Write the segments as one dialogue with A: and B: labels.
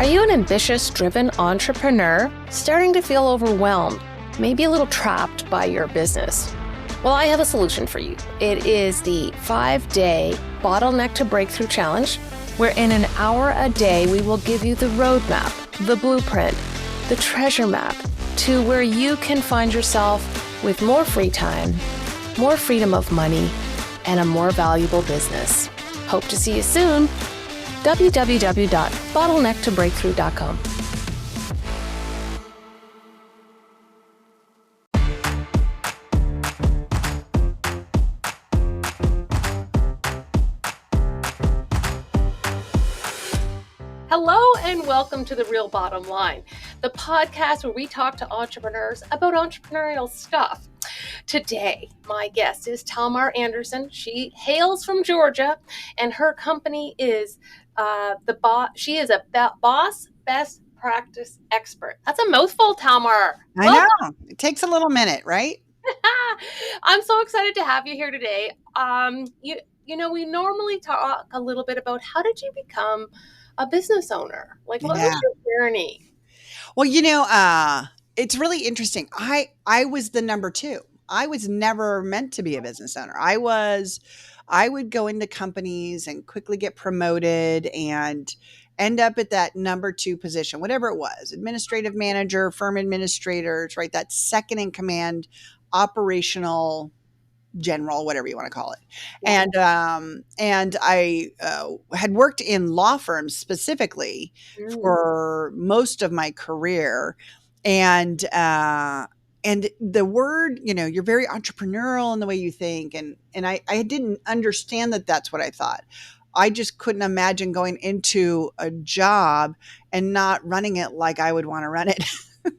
A: Are you an ambitious, driven entrepreneur starting to feel overwhelmed, maybe a little trapped by your business? Well, I have a solution for you. It is the 5-day Bottleneck to Breakthrough Challenge, where in an hour a day, we will give you the roadmap, the blueprint, the treasure map to where you can find yourself with more free time, more freedom of money, and a more valuable business. Hope to see you soon. www.bottlenecktobreakthrough.com. Hello and welcome to The Real Bottom Line, the podcast where we talk to entrepreneurs about entrepreneurial stuff. Today, my guest is Talmar Anderson. She hails from Georgia, and her company is She is a boss best practice expert. That's a mouthful, Talmar.
B: I know. It takes a little minute, right?
A: I'm so excited to have you here today. You know, we normally talk a little bit about how did you become a business owner? Like, what was your journey?
B: Well, it's really interesting. I was the number two. I was never meant to be a business owner. I would go into companies and quickly get promoted and end up at that number two position, whatever it was, administrative manager, firm administrators, right? That second in command, operational general, whatever you want to call it. Yeah. And I had worked in law firms specifically for most of my career. And the word, you're very entrepreneurial in the way you think. And I didn't understand that that's what I thought. I just couldn't imagine going into a job and not running it like I would want to run it.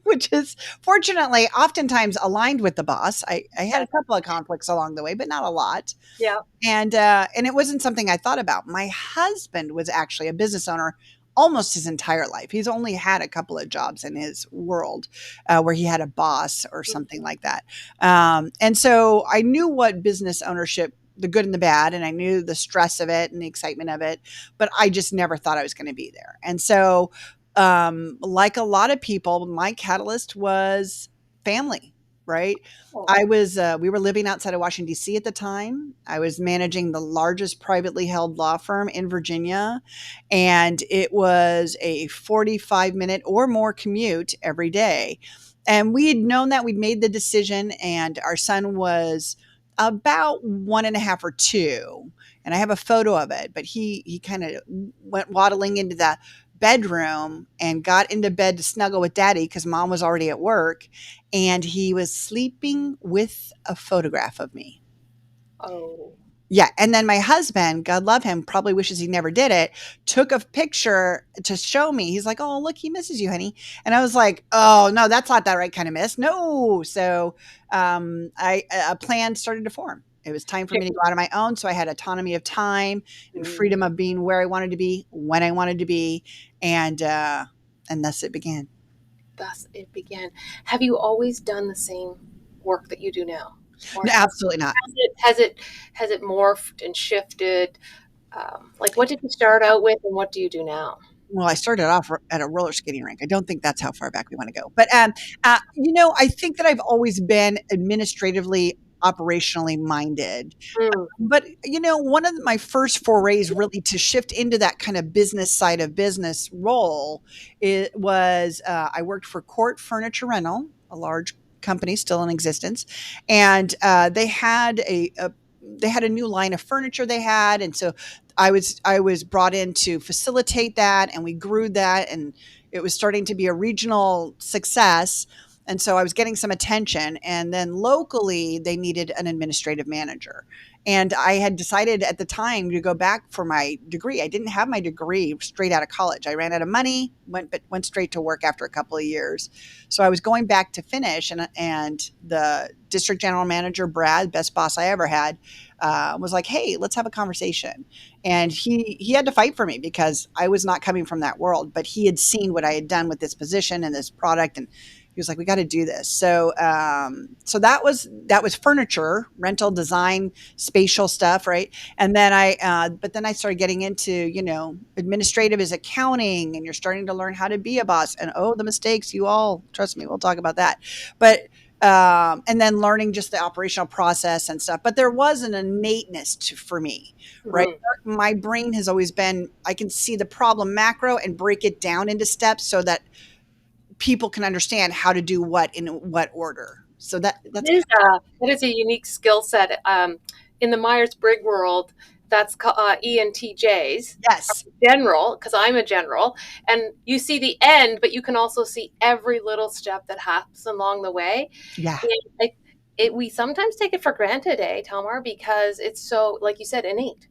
B: Which is fortunately oftentimes aligned with the boss. I had a couple of conflicts along the way, but not a lot.
A: Yeah.
B: And it wasn't something I thought about. My husband was actually a business owner almost his entire life. He's only had a couple of jobs in his world where he had a boss or something like that. And so I knew what business ownership, the good and the bad, and I knew the stress of it and the excitement of it, but I just never thought I was going to be there. And so like a lot of people, my catalyst was family, right? We were living outside of Washington, D.C. at the time. I was managing the largest privately held law firm in Virginia. And it was a 45-minute or more commute every day. And we had known that. We'd made the decision, and our son was about 1.5 or 2. And I have a photo of it, but he kind of went waddling into the bedroom and got into bed to snuggle with daddy because mom was already at work, and he was sleeping with a photograph of me.
A: Oh.
B: Yeah. And then my husband, God love him, probably wishes he never did it, took a picture to show me. He's like, "Oh, look, he misses you, honey." And I was like, "Oh, no, that's not that right kind of miss. No." So a plan started to form. It was time for me to go out on my own. So I had autonomy of time and freedom of being where I wanted to be, when I wanted to be. And thus it began.
A: Have you always done the same work that you do now?
B: No, absolutely not.
A: Has it morphed and shifted? Like, what did you start out with and what do you do now?
B: Well, I started off at a roller skating rink. I don't think that's how far back we want to go. But, I think that I've always been administratively, operationally minded. But, one of my first forays really to shift into that kind of business side of business role, it was I worked for Court Furniture Rental, a large company still in existence. And they had a new line of furniture they had. And so I was brought in to facilitate that, and we grew that, and it was starting to be a regional success. And so I was getting some attention, and then locally they needed an administrative manager. And I had decided at the time to go back for my degree. I didn't have my degree straight out of college. I ran out of money, went straight to work after a couple of years. So I was going back to finish, and the district general manager, Brad, best boss I ever had, was like, "Hey, let's have a conversation." And he had to fight for me because I was not coming from that world, but he had seen what I had done with this position and this product, and he was like, we got to do this. So that was furniture rental, design, spatial stuff, right? And then but then I started getting into, administrative is accounting, and you're starting to learn how to be a boss. And oh, the mistakes, you all trust me, we'll talk about that. But and then learning just the operational process and stuff. But there was an innateness for me, right?
A: Mhm.
B: My brain has always been, I can see the problem macro and break it down into steps so that people can understand how to do what in what order. So that's
A: That is a unique skill set. In the Myers-Briggs world, that's ENTJs,
B: yes,
A: general, because I'm a general, and you see the end, but you can also see every little step that happens along the way.
B: yeah.
A: And we sometimes take it for granted, Talmar, because it's so, like you said, innate.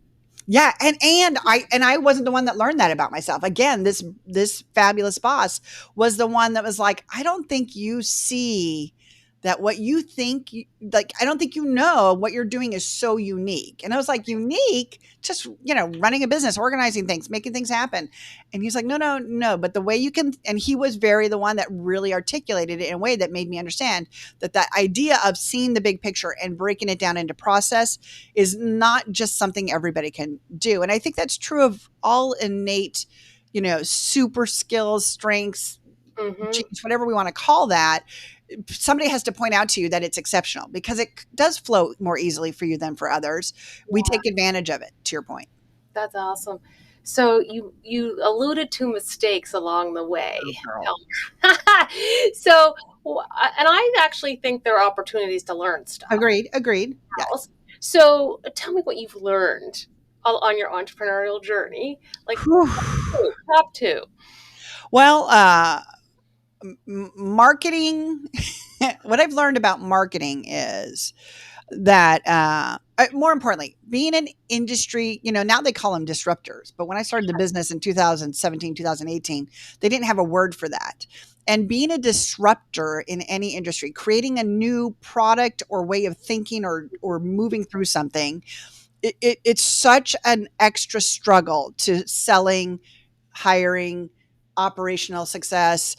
B: Yeah, and I wasn't the one that learned that about myself. Again, this fabulous boss was the one that was like, I don't think you see that what you think like, I don't think you know what you're doing is so unique. And I was like, unique, just, running a business, organizing things, making things happen. And he's like, no, no, no, but the way you can, and he was very the one that really articulated it in a way that made me understand that idea of seeing the big picture and breaking it down into process is not just something everybody can do. And I think that's true of all innate, super skills, strengths,
A: Hmm.
B: genes, whatever we want to call that. Somebody has to point out to you that it's exceptional because it does flow more easily for you than for others. We
A: Yeah,
B: take advantage of it, to your point.
A: that's awesome. So you alluded to mistakes along the
B: Oh,
A: way.
B: girl.
A: So, and I actually think there are opportunities to learn stuff
B: Agreed. Agreed. Yes.
A: else. So, tell me what you've learned on your entrepreneurial journey. Like
B: Whew.
A: top two.
B: Well, marketing, what I've learned about marketing is that more importantly, being an industry, now they call them disruptors, but when I started the business in 2017, 2018, they didn't have a word for that. And being a disruptor in any industry, creating a new product or way of thinking or moving through something, it's such an extra struggle to selling, hiring, operational success,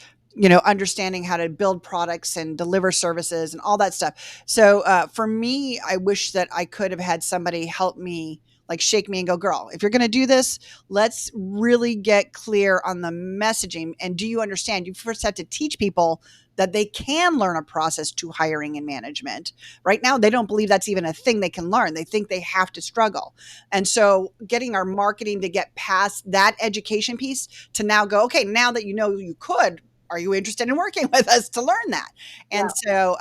B: understanding how to build products and deliver services and all that stuff. So for me, I wish that I could have had somebody help me, like shake me and go, girl, if you're going to do this, let's really get clear on the messaging. And do you understand? You first have to teach people that they can learn a process to hiring and management. Right now, they don't believe that's even a thing they can learn. They think they have to struggle. And so getting our marketing to get past that education piece to now go, okay, now that you know you could, are you interested in working with us to learn that?
A: Yeah.
B: And so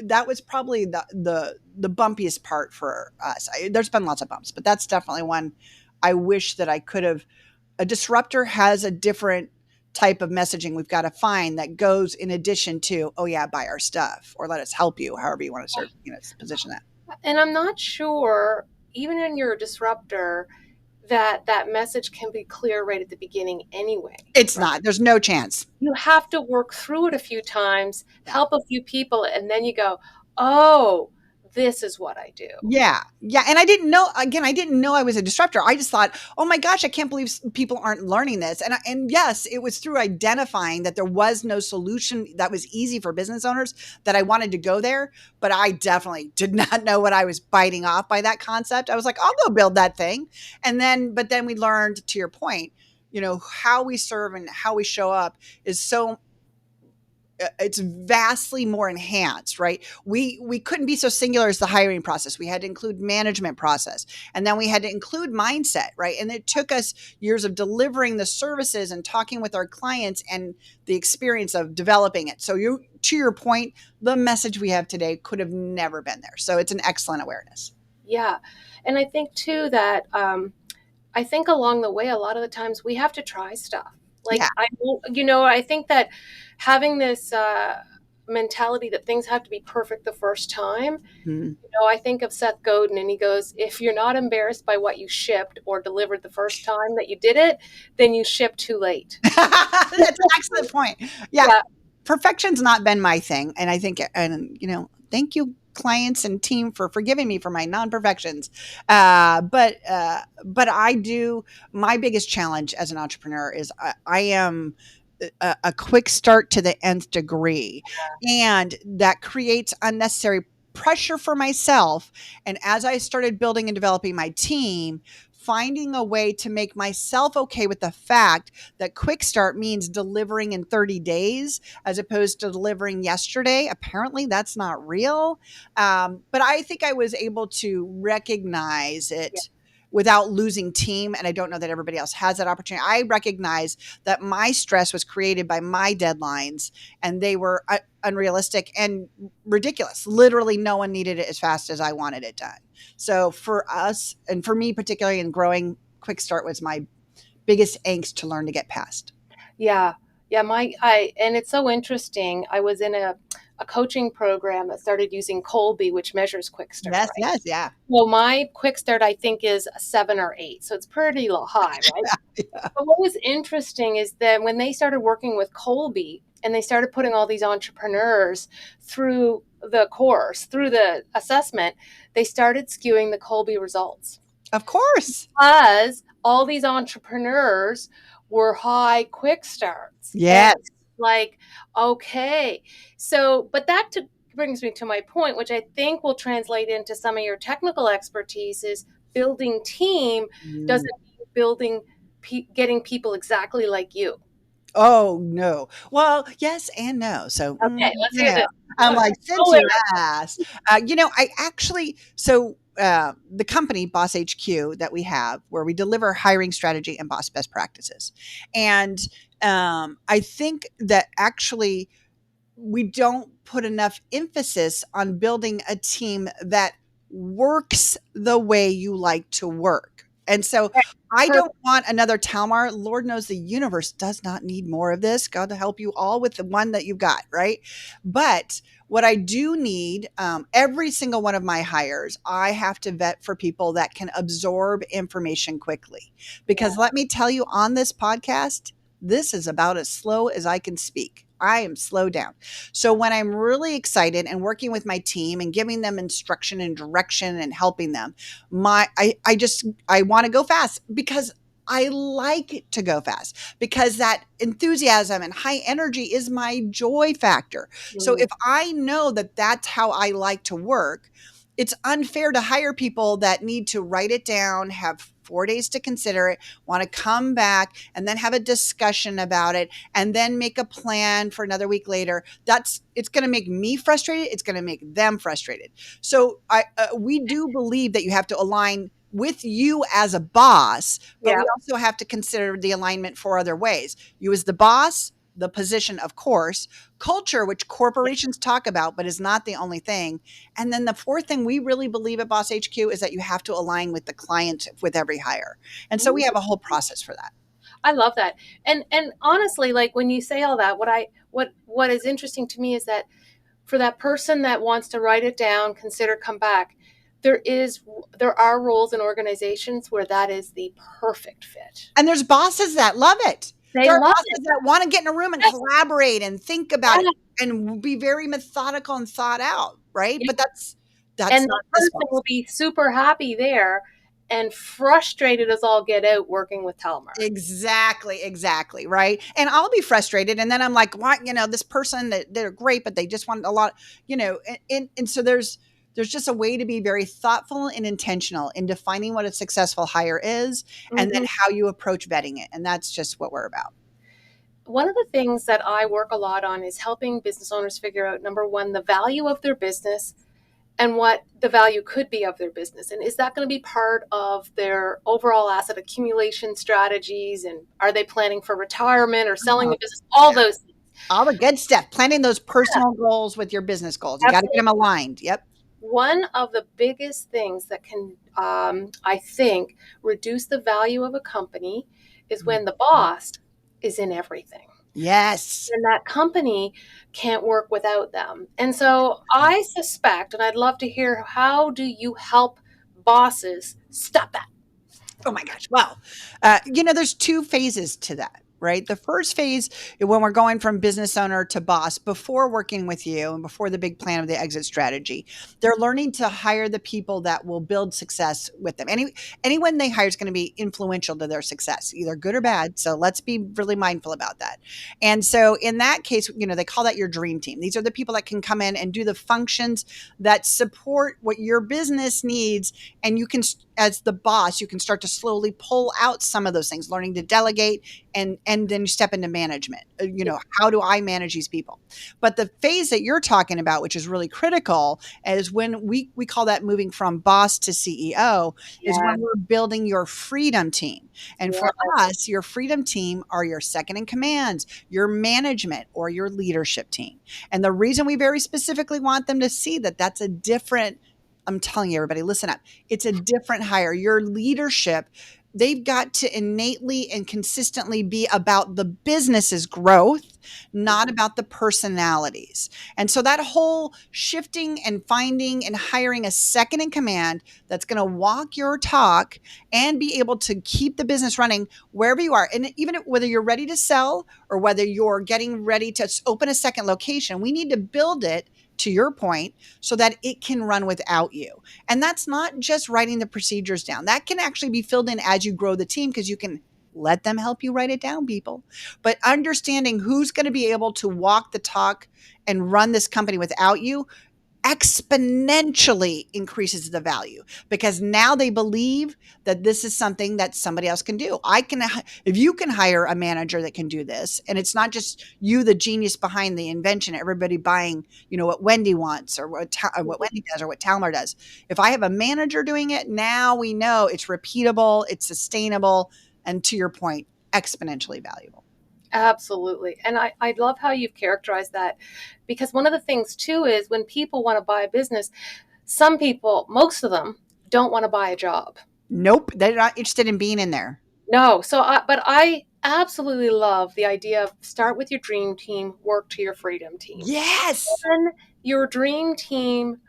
B: that was probably the bumpiest part for us. There's been lots of bumps, but that's definitely one I wish that I could have. A disruptor has a different type of messaging we've got to find that goes in addition to, oh yeah, buy our stuff or let us help you, however you want to serve, position that.
A: And I'm not sure, even in your disruptor, that message can be clear right at the beginning anyway,
B: It's
A: right?
B: not. There's no chance.
A: You have to work through it a few times,
B: Yeah.
A: help a few people, and then you go, oh, this is what I do.
B: Yeah. Yeah. And I didn't know I was a disruptor. I just thought, oh my gosh, I can't believe people aren't learning this. And yes, it was through identifying that there was no solution that was easy for business owners that I wanted to go there. But I definitely did not know what I was biting off by that concept. I was like, I'll go build that thing. But then we learned, to your point, how we serve and how we show up is so it's vastly more enhanced, right? We couldn't be so singular as the hiring process. We had to include management process, and then we had to include mindset, right? And it took us years of delivering the services and talking with our clients and the experience of developing it. So to your point, the message we have today could have never been there. So it's an excellent awareness.
A: Yeah. And I think too that I think along the way, a lot of the times we have to try stuff.
B: Yeah.
A: Like I think that having this mentality that things have to be perfect the first time.
B: Mhm.
A: I think of Seth Godin, and he goes, if you're not embarrassed by what you shipped or delivered the first time that you did it, then you shipped too late.
B: That's an excellent point. Yeah.
A: Yeah.
B: Perfection's not been my thing. And I think, and thank you clients and team for forgiving me for my non-perfections. But I do, my biggest challenge as an entrepreneur is I am a quick start to the nth degree. And that creates unnecessary pressure for myself. And as I started building and developing my team, finding a way to make myself okay with the fact that quick start means delivering in 30 days as opposed to delivering yesterday. Apparently, that's not real. But I think I was able to recognize
A: Yeah.
B: it without losing team. And I don't know that everybody else has that opportunity. I recognize that my stress was created by my deadlines and they were unrealistic and ridiculous. Literally, no one needed it as fast as I wanted it done. So for us, and for me particularly in growing, quick start was my biggest angst to learn to get past.
A: Yeah. Yeah, and it's so interesting. I was in a coaching program that started using Colby, which measures quick start,
B: Yes,
A: right?
B: yes, yeah.
A: Well, my quick start, I think, is a 7 or 8. So it's pretty low high, right?
B: Yeah.
A: But what was interesting is that when they started working with Colby and they started putting all these entrepreneurs through the course, through the assessment, they started skewing the Colby results
B: Of course.
A: because all these entrepreneurs were high quick starts. And
B: Yes.
A: like, okay. So, but brings me to my point, which I think will translate into some of your technical expertise is building team
B: Mm.
A: doesn't mean getting people exactly like you.
B: Oh, no. Well, yes and no. So,
A: Okay, let's
B: you
A: hear
B: know,
A: this.
B: I'm
A: Go,
B: like, since
A: go
B: you
A: there.
B: asked, I actually, the company Boss HQ that we have, where we deliver hiring strategy and boss best practices, and I think that actually we don't put enough emphasis on building a team that works the way you like to work. And so I
A: Per-
B: don't want another Talmar. Lord knows the universe does not need more of this. God to help you all with the one that you've got, right? But what I do need, every single one of my hires, I have to vet for people that can absorb information quickly.
A: Yeah.
B: Because let me tell you on this podcast, this is about as slow as I can speak. I am slow down. So when I'm really excited and working with my team and giving them instruction and direction and helping them, I want to go fast because I like to go fast because that enthusiasm and high energy is my joy factor. So
A: Mm,
B: if I know that that's how I like to work, it's unfair to hire people that need to write it down, have 4 days to consider it, want to come back and then have a discussion about it and then make a plan for another week later. It's going to make me frustrated. It's going to make them frustrated. So we do believe that you have to align with you as a boss, but
A: yeah.
B: we also have to consider the alignment for other ways. You as the boss, the position, of course, culture, which corporations talk about, but is not the only thing. And then the fourth thing we really believe at Boss HQ is that you have to align with the client with every hire. And so we
A: Mm,
B: have a whole process for that.
A: I love that. And honestly, like when you say all that, what is interesting to me is that for that person that wants to write it down, consider come back, there is there are roles in organizations where that is the perfect fit.
B: And there's bosses that love it.
A: They
B: There are
A: love it.
B: bosses that want to get in a room and
A: Yes.
B: collaborate and think about it
A: Yeah.
B: and be very methodical and thought out, right?
A: Yeah.
B: But that's
A: And
B: not
A: the
B: this
A: person
B: boss.
A: will be super happy there and frustrated as all get out working with Talmar.
B: Exactly, exactly, right? And I'll be frustrated, and then I'm like, "What? This person that they're great, but they just want a lot, and so there's just a way to be very thoughtful and intentional in defining what a successful hire is, and then
A: Mhm.
B: how you approach vetting it, and that's just what we're about.
A: One of the things that I work a lot on is helping business owners figure out number one, the value of their business and what the value could be of their business. And is that going to be part of their overall asset accumulation strategies? And are they planning for retirement or selling
B: Oh,
A: the business? All
B: yeah,
A: those things.
B: all the good stuff. Planning those personal goals with your business goals. You got to get them
A: Absolutely.
B: aligned. Yep.
A: One of the biggest things that can, I think, reduce the value of a company is when the boss is in everything.
B: Yes.
A: And that company can't work without them. And so I suspect, and I'd love to hear, how do you help bosses stop that?
B: Oh my gosh. Well, there's two phases to that. right? The first phase, when we're going from business owner to boss, before working with you and before the big plan of the exit strategy, they're learning to hire the people that will build success with them. Anyone they hire is going to be influential to their success, either good or bad. So let's be really mindful about that. And so in that case, they call that your dream team. These are the people that can come in and do the functions that support what your business needs. And you can, as the boss, you can start to slowly pull out some of those things, learning to delegate, and then you step into management. How do I manage these people? But the phase that you're talking about, which is really critical, is when we call that moving from boss to CEO, is
A: Yeah.
B: when we're building your freedom team. And
A: Yeah.
B: for us, your freedom team are your second in commands, your management, or your leadership team. And the reason we very specifically want them to see that that's a different, I'm telling you, everybody, listen up. It's a different hire. Your leadership, they've got to innately and consistently be about the business's growth, not about the personalities. And so that whole shifting and finding and hiring a second in command that's going to walk your talk and be able to keep the business running wherever you are. And even whether you're ready to sell or whether you're getting ready to open a second location, we need to build it, to your point, so that it can run without you. And that's not just writing the procedures down. That can actually be filled in as you grow the team, because you can let them help you write it down, people. But understanding who's going to be able to walk the talk and run this company without you exponentially increases the value, because now they believe that this is something that somebody else can do. If you can hire a manager that can do this, and it's not just you, the genius behind the invention, everybody buying, what Wendy wants, or what Wendy does, or what Talmar does. If I have a manager doing it, now we know it's repeatable, it's sustainable, and to your point, exponentially valuable.
A: Absolutely. And I love how you've characterized that, because one of the things too is when people want to buy a business, some people, most of them, don't want to buy a job.
B: Nope, they're not interested in being in there.
A: No. But I absolutely love the idea of start with your dream team, work to your freedom team.
B: Yes.
A: Then your dream team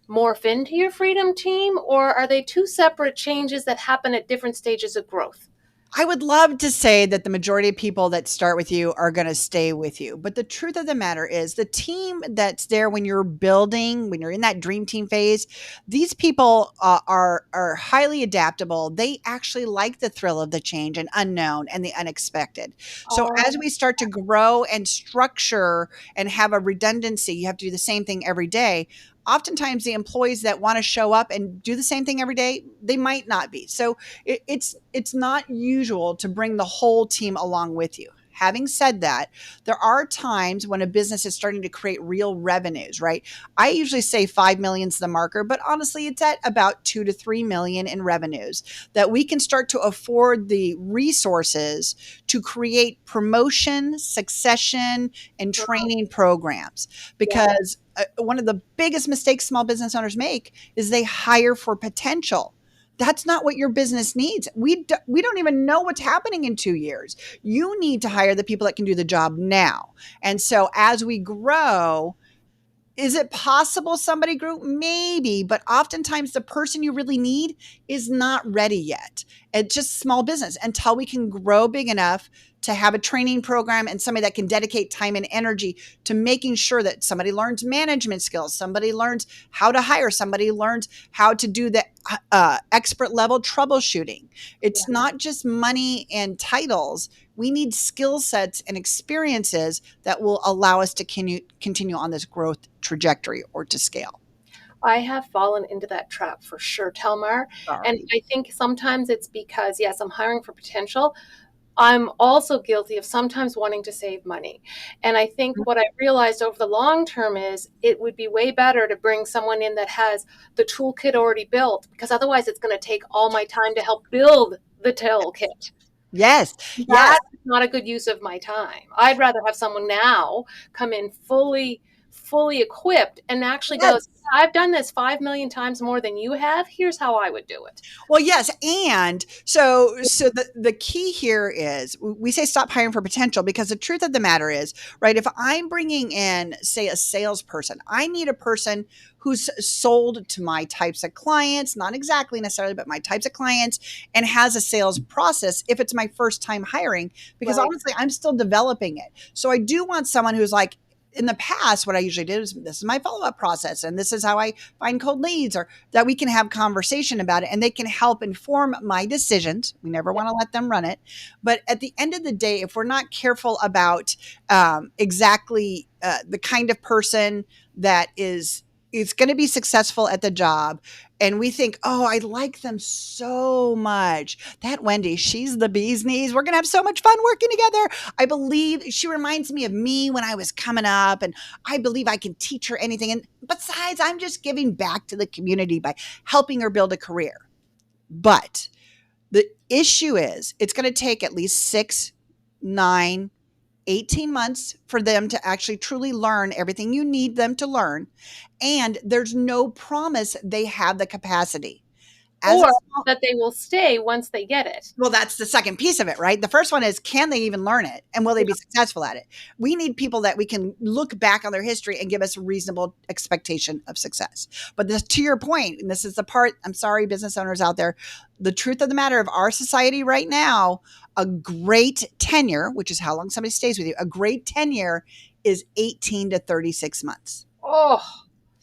A: morph into your freedom team, or are they two separate changes that happen at different stages of growth?
B: I would love to say that the majority of people that start with you are going to stay with you. But the truth of the matter is, the team that's there when you're building, when you're in that dream team phase, these people are highly adaptable. They actually like the thrill of the change and unknown and the unexpected. So
A: Oh,
B: as we start to grow and structure and have a redundancy, you have to do the same thing every day. Oftentimes the employees that want to show up and do the same thing every day, they might not be. So it's not usual to bring the whole team along with you. Having said that, there are times when a business is starting to create real revenues, right? I usually say 5 million is the marker, but honestly, it's at about 2 to 3 million in revenues that we can start to afford the resources to create promotion, succession, and training programs.
A: yeah.
B: Because one of the biggest mistakes small business owners make is they hire for potential. That's not what your business needs. We don't even know what's happening in 2 years. You need to hire the people that can do the job now. And so as we grow, is it possible somebody grew? Maybe, but oftentimes the person you really need is not ready yet. It's just small business until we can grow big enough to have a training program and somebody that can dedicate time and energy to making sure that somebody learns management skills, somebody learns how to hire, somebody learns how to do the expert level troubleshooting.
A: Yeah.
B: It's not just money and titles. We need skill sets and experiences that will allow us to continue on this growth trajectory or to scale.
A: I have fallen into that trap for sure, Telmar. And
B: Sorry.
A: I think sometimes it's because, yes, I'm hiring for potential. I'm also guilty of sometimes wanting to save money. And I think what I realized over the long term is it would be way better to bring someone in that has the toolkit already built, because otherwise it's going to take all my time to help build the toolkit.
B: Yes. Yes.
A: That's not a good use of my time. I'd rather have someone now come in fully fully equipped and actually goes,
B: Yes.
A: I've done this 5 million times more than you have. Here's how I would do it.
B: Well, yes, and so the key here is we say stop hiring for potential, because the truth of the matter is, right, if I'm bringing in, say, a salesperson, I need a person who's sold to my types of clients, not exactly necessarily, but my types of clients, and has a sales process if it's my first time hiring, because
A: Right.
B: honestly, I'm still developing it. So I do want someone who's like, in the past, what I usually did is, this is my follow-up process, and this is how I find cold leads, or that we can have conversation about it, and they can help inform my decisions. We never want to let them run it. But at the end of the day, if we're not careful about exactly the kind of person that is going to be successful at the job, and we think, oh, I like them so much. That Wendy, she's the bee's knees. We're going to have so much fun working together. I believe she reminds me of me when I was coming up, and I believe I can teach her anything. And besides, I'm just giving back to the community by helping her build a career. But the issue is, it's going to take at least 6, 9, 18 months for them to actually truly learn everything you need them to learn. And there's no promise they have the capacity. As a
A: Or
B: small,
A: that they will stay once they get it.
B: well, that's the second piece of it, right? The first one is, can they even learn it? And will they
A: Yeah.
B: be successful at it? We need people that we can look back on their history and give us a reasonable expectation of success. But this, to your point, and this is the part, I'm sorry, business owners out there, the truth of the matter of our society right now, a great tenure, which is how long somebody stays with you, a great tenure is 18 to 36 months.
A: Oh,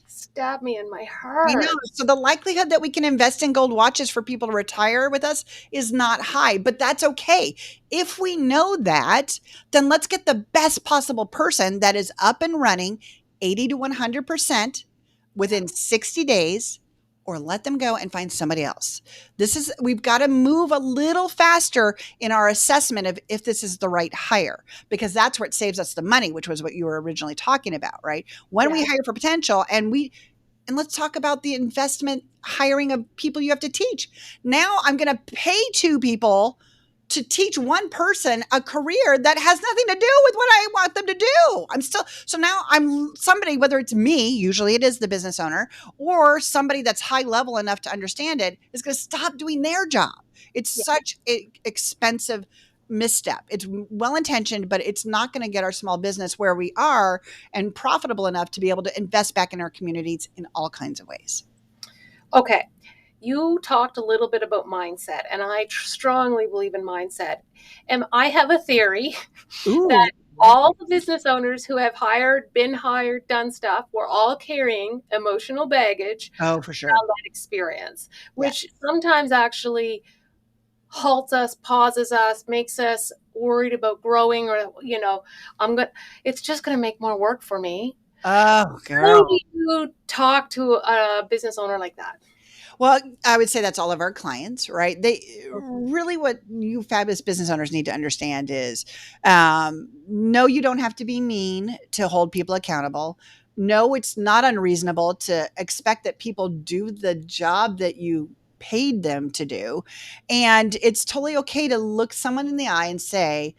A: stab me in my
B: I know.
A: heart.
B: So the likelihood that we can invest in gold watches for people to retire with us is not high, but that's okay. If we know that, then let's get the best possible person that is up and running 80 to 100% within 60 days, or let them go and find somebody else. We've got to move a little faster in our assessment of if this is the right hire, because that's where it saves us the money, which was what you were originally talking about, right? When
A: Yeah.
B: we hire for potential, and let's talk about the investment hiring of people you have to teach. Now I'm going to pay 2 people to teach one person a career that has nothing to do with what I want them to do. So now I'm somebody, whether it's me, usually it is the business owner, or somebody that's high level enough to understand it, is going to stop doing their job. It's
A: Yeah.
B: such an expensive misstep. It's well intentioned, but it's not going to get our small business where we are and profitable enough to be able to invest back in our communities in all kinds of ways.
A: Okay. You talked a little bit about mindset, and I strongly believe in mindset. And I have a theory
B: Ooh,
A: that all the business owners who have been hired, done stuff, we're all carrying emotional baggage
B: oh, for sure.
A: from that experience, which
B: Yes.
A: sometimes actually halts us, pauses us, makes us worried about growing, or, it's just going to make more work for me.
B: Oh,
A: How do
B: girl.
A: you talk to a business owner like that?
B: Well, I would say that's all of our clients, right? They really, what you fabulous business owners need to understand is, no, you don't have to be mean to hold people accountable. No, it's not unreasonable to expect that people do the job that you paid them to do. And it's totally okay to look someone in the eye and say,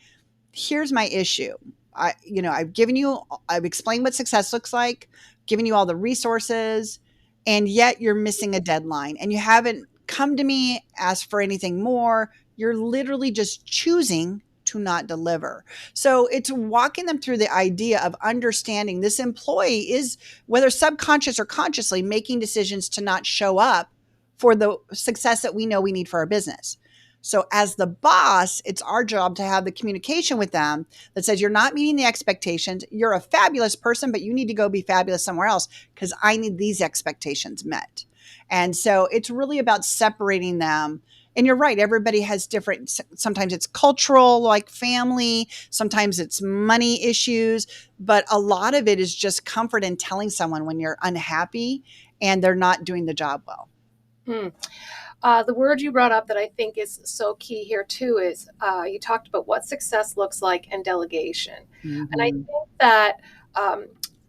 B: here's my issue. I've explained what success looks like, given you all the resources, and yet you're missing a deadline and you haven't come to me, asked for anything more. You're literally just choosing to not deliver. So it's walking them through the idea of understanding this employee is, whether subconscious or consciously, making decisions to not show up for the success that we know we need for our business. So as the boss, it's our job to have the communication with them that says, you're not meeting the expectations. You're a fabulous person, but you need to go be fabulous somewhere else because I need these expectations met. And so it's really about separating them. And you're right, everybody has different, sometimes it's cultural, like family, sometimes it's money issues, but a lot of it is just comfort in telling someone when you're unhappy and they're not doing the job well.
A: Hmm. The word you brought up that I think is so key here too is you talked about what success looks like and delegation. And I
B: Mm-hmm.
A: think that um,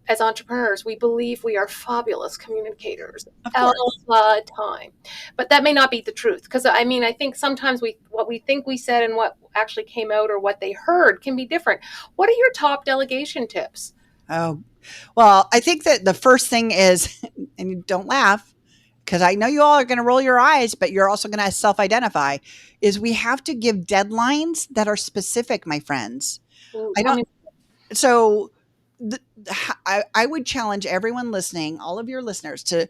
A: as entrepreneurs, we believe we are fabulous communicators
B: Of
A: all
B: course.
A: the time. But that may not be the truth. Because I mean, I think sometimes what we think we said and what actually came out or what they heard can be different. What are your top delegation tips?
B: Oh, well, I think that the first thing is, and you don't laugh, because I know you all are going to roll your eyes, but you're also going to self identify, is we have to give deadlines that are specific, my friends.
A: Ooh,
B: I
A: tell
B: don't,
A: me.
B: so I would challenge everyone listening, all of your listeners, to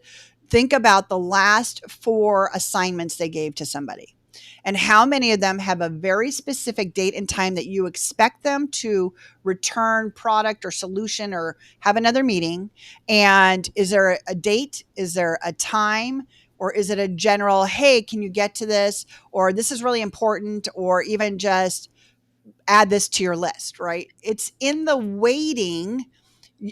B: think about the last 4 assignments they gave to somebody and how many of them have a very specific date and time that you expect them to return product or solution or have another meeting. And is there a date? Is there a time? Or is it a general, hey, can you get to this? Or this is really important? Or even just add this to your list, right? It's in the waiting.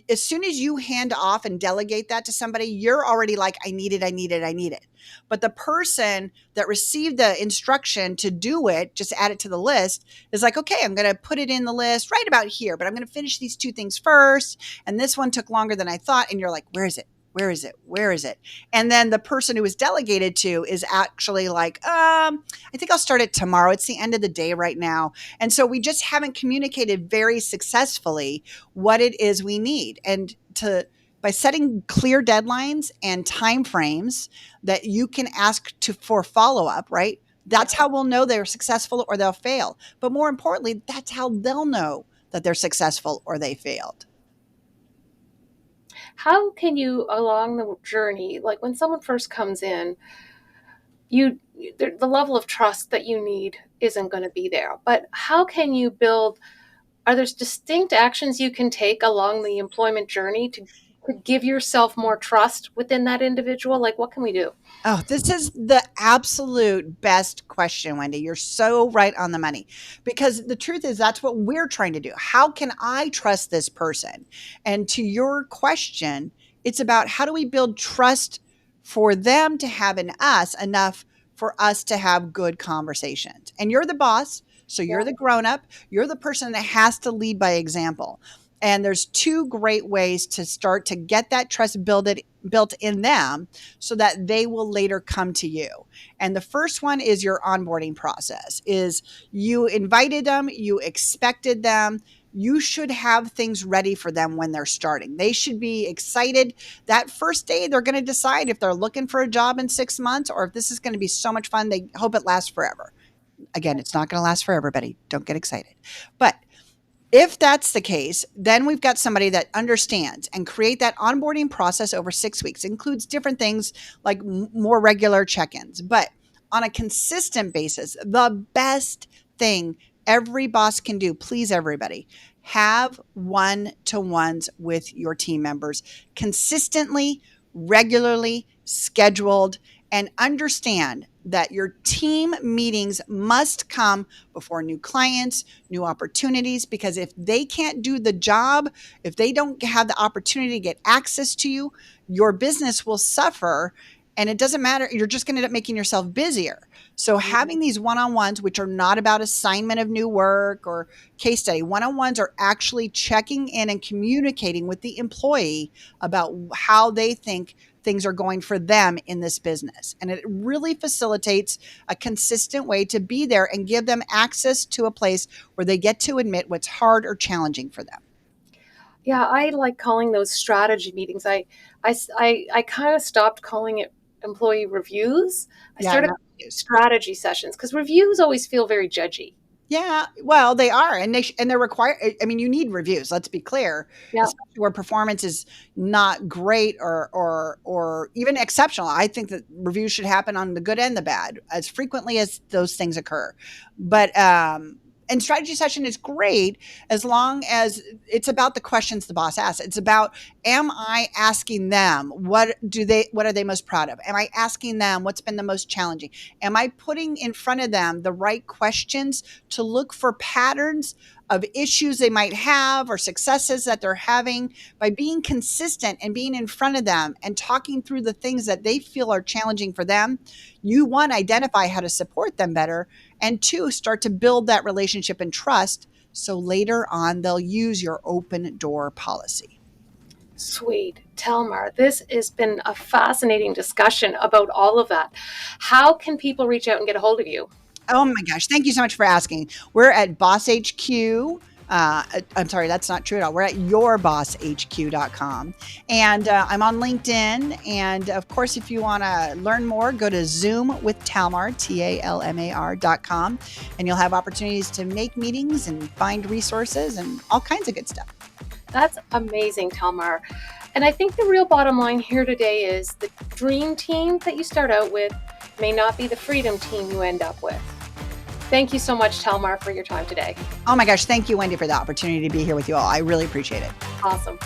B: As soon as you hand off and delegate that to somebody, you're already like, I need it, I need it, I need it. But the person that received the instruction to do it, just add it to the list, is like, okay, I'm going to put it in the list right about here, but I'm going to finish these 2 things first. And this one took longer than I thought. And you're like, where is it? Where is it? Where is it? And then the person who was delegated to is actually like, I think I'll start it tomorrow. It's the end of the day right now. And so we just haven't communicated very successfully what it is we need. And to by setting clear deadlines and time frames that you can ask to for follow up, right? That's how we'll know they're successful or they'll fail. But more importantly, that's how they'll know that they're successful or they failed.
A: How can you, along the journey, like when someone first comes in, you the level of trust that you need isn't going to be there. But how can you build? Are there distinct actions you can take along the employment journey to give yourself more trust within that individual? Like, what can we do?
B: Oh, this is the absolute best question, Wendy. You're so right on the money because the truth is that's what we're trying to do. How can I trust this person? And to your question, it's about how do we build trust for them to have in us enough for us to have good conversations. And you're the boss, so
A: Yeah.
B: you're the grown up, you're the person that has to lead by example. And there's 2 great ways to start to get that trust built in them so that they will later come to you. And the first one is your onboarding process. Is you invited them, you expected them, you should have things ready for them when they're starting. They should be excited. That first day, they're going to decide if they're looking for a job in 6 months or if this is going to be so much fun. They hope it lasts forever. Again, it's not going to last forever, Betty. Don't get excited. But if that's the case, then we've got somebody that understands and create that onboarding process over 6 weeks. It includes different things like more regular check-ins, but on a consistent basis, the best thing every boss can do, please everybody, have one-to-ones with your team members consistently, regularly, scheduled, and understand that your team meetings must come before new clients, new opportunities, because if they can't do the job, if they don't have the opportunity to get access to you, your business will suffer. And it doesn't matter. You're just going to end up making yourself busier. So having these one-on-ones, which are not about assignment of new work or case study, one-on-ones are actually checking in and communicating with the employee about how they think things are going for them in this business. And it really facilitates a consistent way to be there and give them access to a place where they get to admit what's hard or challenging for them.
A: Yeah, I like calling those strategy meetings. I kind of stopped calling it employee reviews. I
B: Yeah,
A: started
B: not
A: strategy sessions because reviews always feel very judgy.
B: Yeah, well, they are, and they're required. I mean, you need reviews. Let's be clear,
A: Yeah.
B: especially where performance is not great or even exceptional. I think that reviews should happen on the good and the bad as frequently as those things occur. But and strategy session is great as long as it's about the questions the boss asks. It's about, am I asking them what are they most proud of? Am I asking them what's been the most challenging? Am I putting in front of them the right questions to look for patterns of issues they might have or successes that they're having? By being consistent and being in front of them and talking through the things that they feel are challenging for them, you, one, identify how to support them better, and two, start to build that relationship and trust so later on they'll use your open door policy.
A: Sweet. Telmar, this has been a fascinating discussion about all of that. How can people reach out and get a hold of you?
B: Oh my gosh. Thank you so much for asking. We're at Boss HQ I'm sorry, that's not true at all. We're at yourbosshq.com. And I'm on LinkedIn. And of course, if you want to learn more, go to Zoom with Talmar, TALMAR.com. And you'll have opportunities to make meetings and find resources and all kinds of good stuff.
A: That's amazing, Talmar. And I think the real bottom line here today is the dream team that you start out with may not be the freedom team you end up with. Thank you so much, Talmar, for your time today.
B: Oh my gosh, thank you, Wendy, for the opportunity to be here with you all. I really appreciate it.
A: Awesome.